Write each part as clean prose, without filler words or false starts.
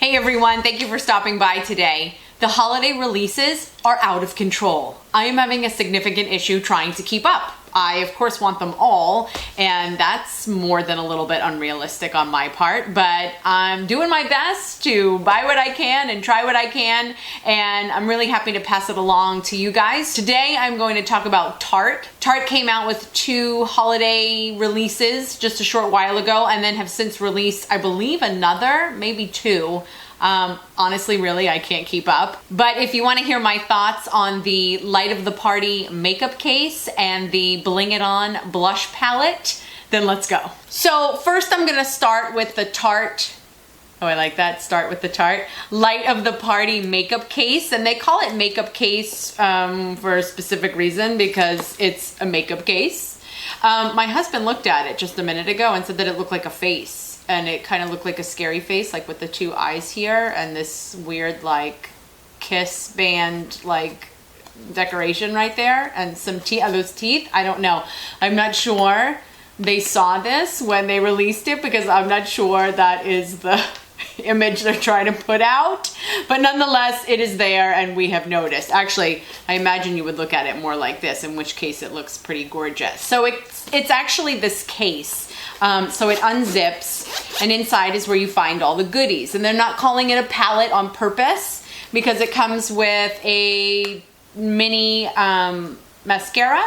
Hey everyone, thank you for stopping by today. The holiday releases are out of control. I am having a significant issue trying to keep up. I, of course, want them all, and that's more than a little bit unrealistic on my part, but I'm doing my best to buy what I can and try what I can, and I'm really happy to pass it along to you guys. Today, I'm going to talk about Tarte. Tarte came out with 2 holiday releases just a short while ago, and then have since released, I believe, another, maybe 2. Honestly, really, I can't keep up. But if you want to hear my thoughts on the Light of the Party makeup case and the Bling It On blush palette, then let's go. So first I'm going to start with the Tarte. Oh, I like that. Start with the Tarte Light of the Party makeup case. And they call it makeup case for a specific reason, because it's a makeup case. My husband looked at it just a minute ago and said that it looked like a face. And it kind of looked like a scary face, like with the 2 eyes here and this weird like kiss band like decoration right there and some teeth. Are those teeth? I don't know. I'm not sure they saw this when they released it, because I'm not sure that is the image they're trying to put out. But nonetheless, it is there and we have noticed. Actually, I imagine you would look at it more like this, in which case it looks pretty gorgeous. So it's actually this case. So it unzips, and inside is where you find all the goodies. And they're not calling it a palette on purpose, because it comes with a mini mascara,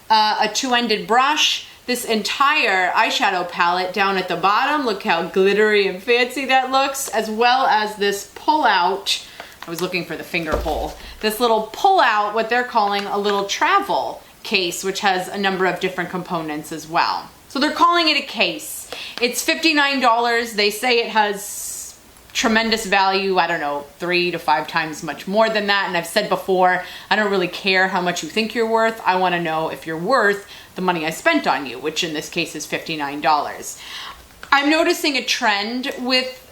a 2-ended brush, this entire eyeshadow palette down at the bottom. Look how glittery and fancy that looks, as well as this pull-out. I was looking for the finger hole. This little pull-out, what they're calling a little travel case, which has a number of different components as well. So they're calling it a case. It's $59. They say it has tremendous value. I don't know, 3 to 5 times much more than that. And I've said before, I don't really care how much you think you're worth. I want to know if you're worth the money I spent on you, which in this case is $59. I'm noticing a trend with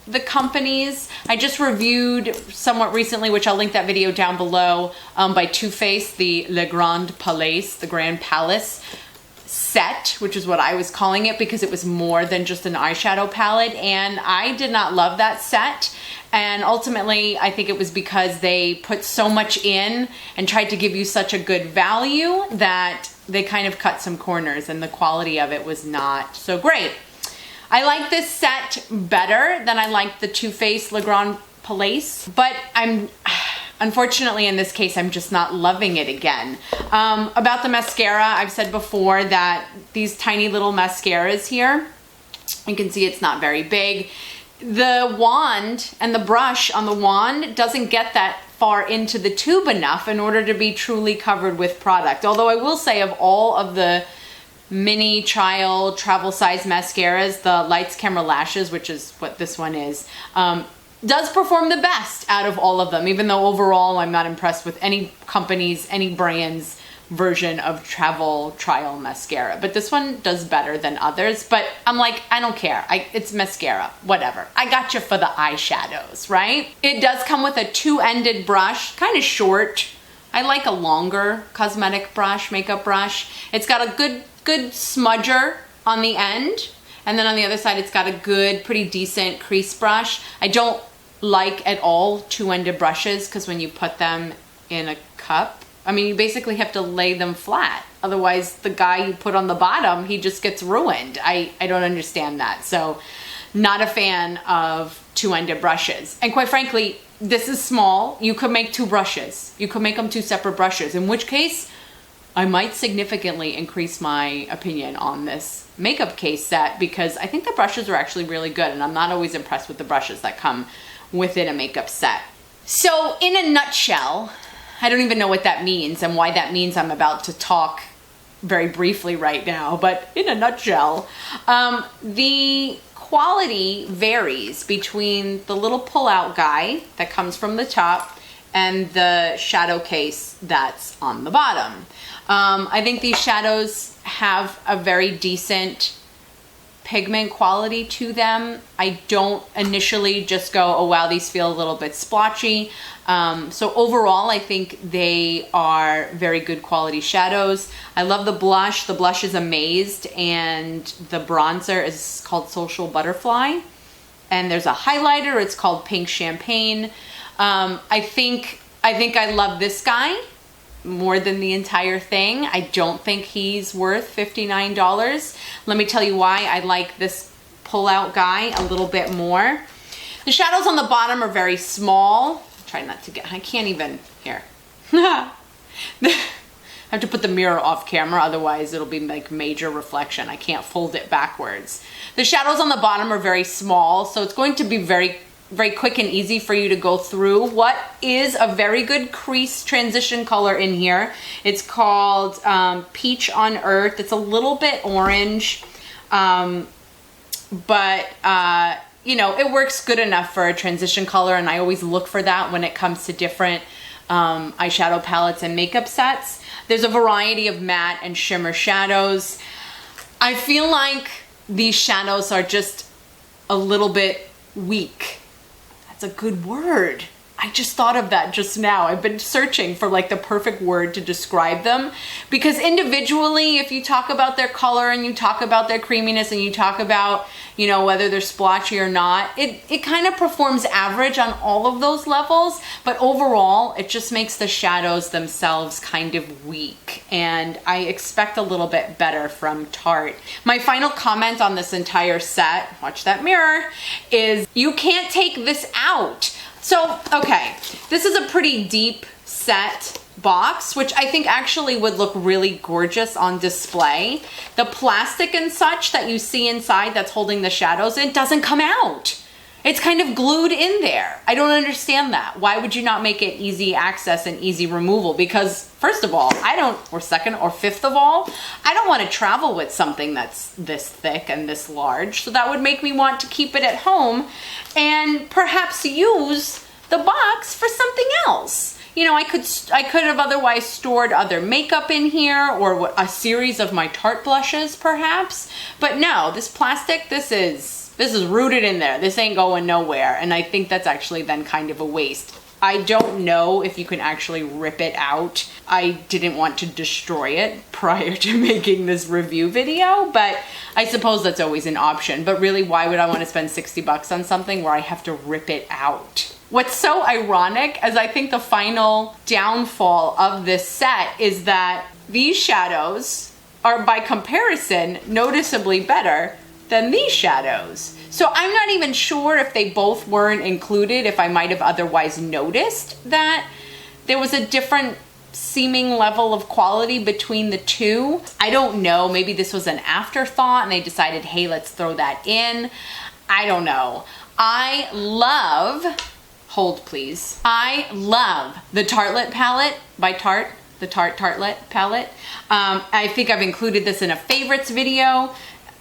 the companies. I just reviewed somewhat recently, which I'll link that video down below, by Too Faced, the Le Grand Palais, the Grand Palace set, which is what I was calling it, because it was more than just an eyeshadow palette, and I did not love that set. And ultimately, I think it was because they put so much in and tried to give you such a good value that they kind of cut some corners, and the quality of it was not so great. I like this set better than I like the Too Faced Le Grand Palais, but unfortunately, in this case, I'm just not loving it again. About the mascara, I've said before that these tiny little mascaras here, you can see it's not very big. The wand and the brush on the wand doesn't get that far into the tube enough in order to be truly covered with product. Although I will say, of all of the mini child travel size mascaras, the Lights Camera Lashes, which is what this one is, does perform the best out of all of them, even though overall I'm not impressed with any company's, any brand's version of travel trial mascara. But this one does better than others. But I'm like, I don't care. It's mascara, whatever. I got you for the eyeshadows, right? It does come with a 2-ended brush, kind of short. I like a longer cosmetic brush, makeup brush. It's got a good smudger on the end. And then on the other side, it's got a good, pretty decent crease brush. I don't like at all 2-ended brushes, because when you put them in a cup, I mean, you basically have to lay them flat. Otherwise, the guy you put on the bottom, he just gets ruined. I don't understand that. So not a fan of 2-ended brushes. And quite frankly, this is small. You could make 2 brushes. You could make them 2 separate brushes, in which case I might significantly increase my opinion on this makeup case set, because I think the brushes are actually really good, and I'm not always impressed with the brushes that come within a makeup set. So in a nutshell, I don't even know what that means and why that means I'm about to talk very briefly right now, but in a nutshell, the quality varies between the little pull-out guy that comes from the top and the shadow case that's on the bottom. I think these shadows have a very decent pigment quality to them. I don't initially just go, oh wow, these feel a little bit splotchy. So overall, I think they are very good quality shadows. I love the blush. The blush is Amazed, and the bronzer is called Social Butterfly. And there's a highlighter, it's called Pink Champagne. I think I love this guy more than the entire thing. I don't think he's worth $59. Let me tell you why I like this pull-out guy a little bit more. The shadows on the bottom are very small. Try not to get, I can't even, here. I have to put the mirror off camera, otherwise it'll be like major reflection. I can't fold it backwards. The shadows on the bottom are very small, so it's going to be very quick and easy for you to go through what is a very good crease transition color in here. It's called Peach on Earth. It's a little bit orange, but you know, it works good enough for a transition color, and I always look for that when it comes to different eyeshadow palettes and makeup sets. There's a variety of matte and shimmer shadows. I feel like these shadows are just a little bit weak. That's a good word. I just thought of that just now. I've been searching for like the perfect word to describe them, because individually, if you talk about their color and you talk about their creaminess and you talk about, you know, whether they're splotchy or not, it kind of performs average on all of those levels, but overall, it just makes the shadows themselves kind of weak, and I expect a little bit better from Tarte. My final comment on this entire set, watch that mirror, is you can't take this out. So, okay, this is a pretty deep set box, which I think actually would look really gorgeous on display. The plastic and such that you see inside that's holding the shadows in doesn't come out. It's kind of glued in there. I don't understand that. Why would you not make it easy access and easy removal? Because first of all, or second or fifth of all, I don't want to travel with something that's this thick and this large. So that would make me want to keep it at home and perhaps use the box for something else. You know, I could have otherwise stored other makeup in here, or a series of my Tarte blushes perhaps. But no, this plastic, this is rooted in there. This ain't going nowhere. And I think that's actually then kind of a waste. I don't know if you can actually rip it out. I didn't want to destroy it prior to making this review video, but I suppose that's always an option. But really, why would I want to spend 60 bucks on something where I have to rip it out? What's so ironic is I think the final downfall of this set is that these shadows are, by comparison, noticeably better than these shadows. So I'm not even sure if they both weren't included, if I might have otherwise noticed that there was a different seeming level of quality between the two. I don't know, maybe this was an afterthought and they decided, hey, let's throw that in. I don't know. I love, hold please, I love the Tartelette palette by Tarte, the Tarte Tartelette palette. I think I've included this in a favorites video.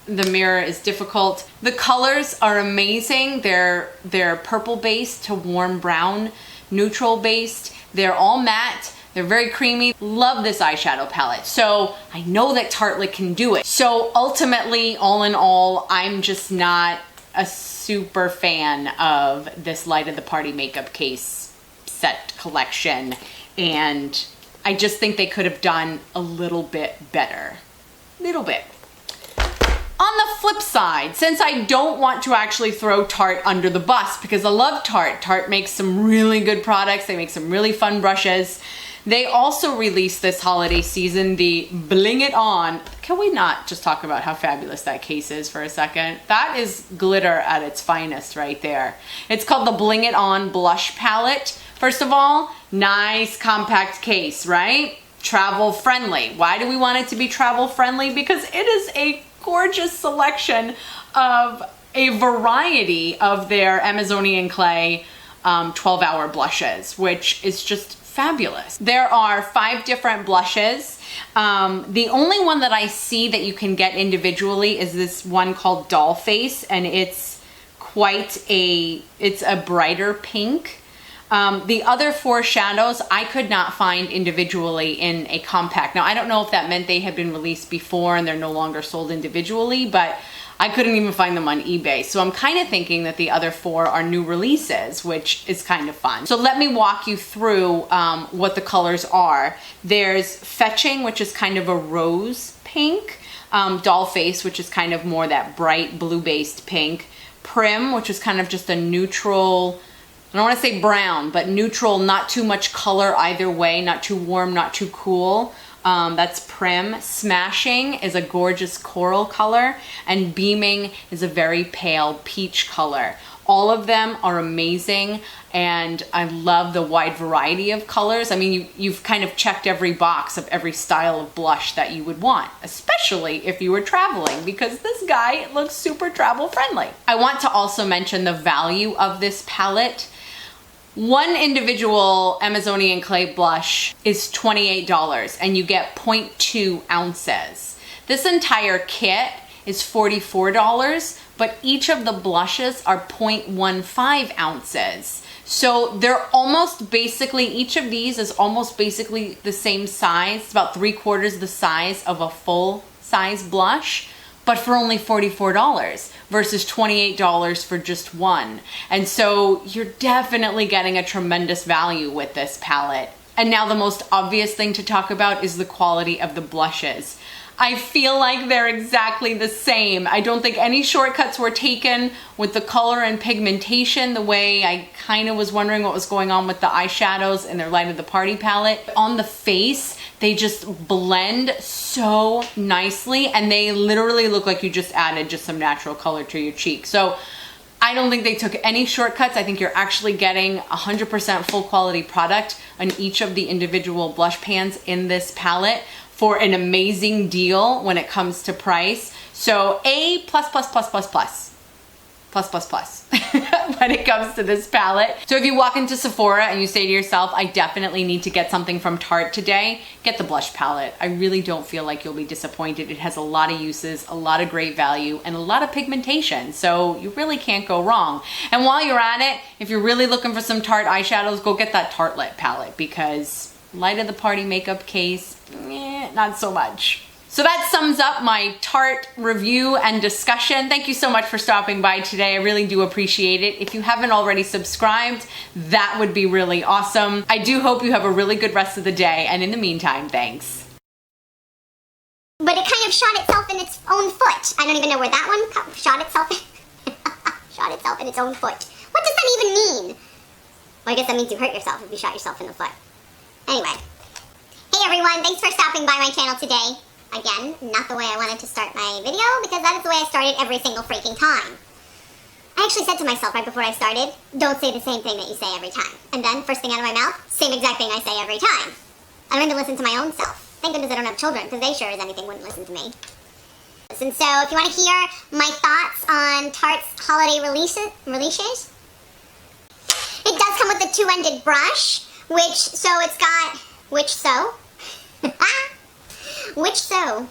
The mirror is difficult. The colors are amazing. They're purple based to warm brown, neutral based. They're all matte. They're very creamy. Love this eyeshadow palette. So I know that Tartelette can do it. So ultimately, all in all, I'm just not a super fan of this Light of the Party makeup case set collection. And I just think they could have done a little bit better. Little bit. On the flip side, since I don't want to actually throw Tarte under the bus, because I love Tarte. Tarte makes some really good products. They make some really fun brushes. They also released this holiday season the Bling It On. Can we not just talk about how fabulous that case is for a second? That is glitter at its finest right there. It's called the Bling It On Blush Palette. First of all, nice compact case, right? Travel friendly. Why do we want it to be travel friendly? Because it is a gorgeous selection of a variety of their Amazonian clay 12-hour blushes, which is just fabulous. There are 5 different blushes. The only one that I see that you can get individually is this one called Doll Face, and it's a brighter pink. The other 4 shadows I could not find individually in a compact. Now, I don't know if that meant they had been released before and they're no longer sold individually, but I couldn't even find them on eBay. So I'm kind of thinking that the other 4 are new releases, which is kind of fun. So let me walk you through what the colors are. There's Fetching, which is kind of a rose pink. Doll Face, which is kind of more that bright blue-based pink. Prim, which is kind of just a neutral, I don't want to say brown, but neutral, not too much color either way, not too warm, not too cool. That's Prim. Smashing is a gorgeous coral color, and Beaming is a very pale peach color. All of them are amazing, and I love the wide variety of colors. I mean, you've kind of checked every box of every style of blush that you would want, especially if you were traveling, because this guy looks super travel friendly. I want to also mention the value of this palette. One individual Amazonian clay blush is $28, and you get 0.2 ounces. This entire kit is $44, but each of the blushes are 0.15 ounces. So they're almost basically, each of these is almost basically the same size. It's about 3/4 the size of a full size blush, but for only $44 versus $28 for just one. And so you're definitely getting a tremendous value with this palette. And now the most obvious thing to talk about is the quality of the blushes. I feel like they're exactly the same. I don't think any shortcuts were taken with the color and pigmentation, the way I kind of was wondering what was going on with the eyeshadows in their Light of the Party palette. On the face, they just blend so nicely, and they literally look like you just added just some natural color to your cheek. So I don't think they took any shortcuts. I think you're actually getting 100% full quality product on each of the individual blush pans in this palette for an amazing deal when it comes to price. So A++++++. When it comes to this palette. So if you walk into Sephora and you say to yourself, I definitely need to get something from Tarte today, get the blush palette. I really don't feel like you'll be disappointed. It has a lot of uses, a lot of great value, and a lot of pigmentation. So you really can't go wrong. And while you're at it, if you're really looking for some Tarte eyeshadows, go get that Tartelette palette, because Light of the Party makeup case, not so much. So that sums up my Tarte review and discussion. Thank you so much for stopping by today. I really do appreciate it. If you haven't already subscribed, that would be really awesome. I do hope you have a really good rest of the day, and in the meantime, thanks. But it kind of shot itself in its own foot. I don't even know where that one shot itself in. Shot itself in its own foot. What does that even mean? Well, I guess that means you hurt yourself if you shot yourself in the foot. Anyway. Hey everyone, thanks for stopping by my channel today. Again, not the way I wanted to start my video, because that is the way I started every single freaking time. I actually said to myself right before I started, don't say the same thing that you say every time. And then, first thing out of my mouth, same exact thing I say every time. I learned to listen to my own self. Thank goodness I don't have children, because they sure as anything wouldn't listen to me. And so, if you want to hear my thoughts on Tarte's holiday releases, it does come with a two-ended brush, which so?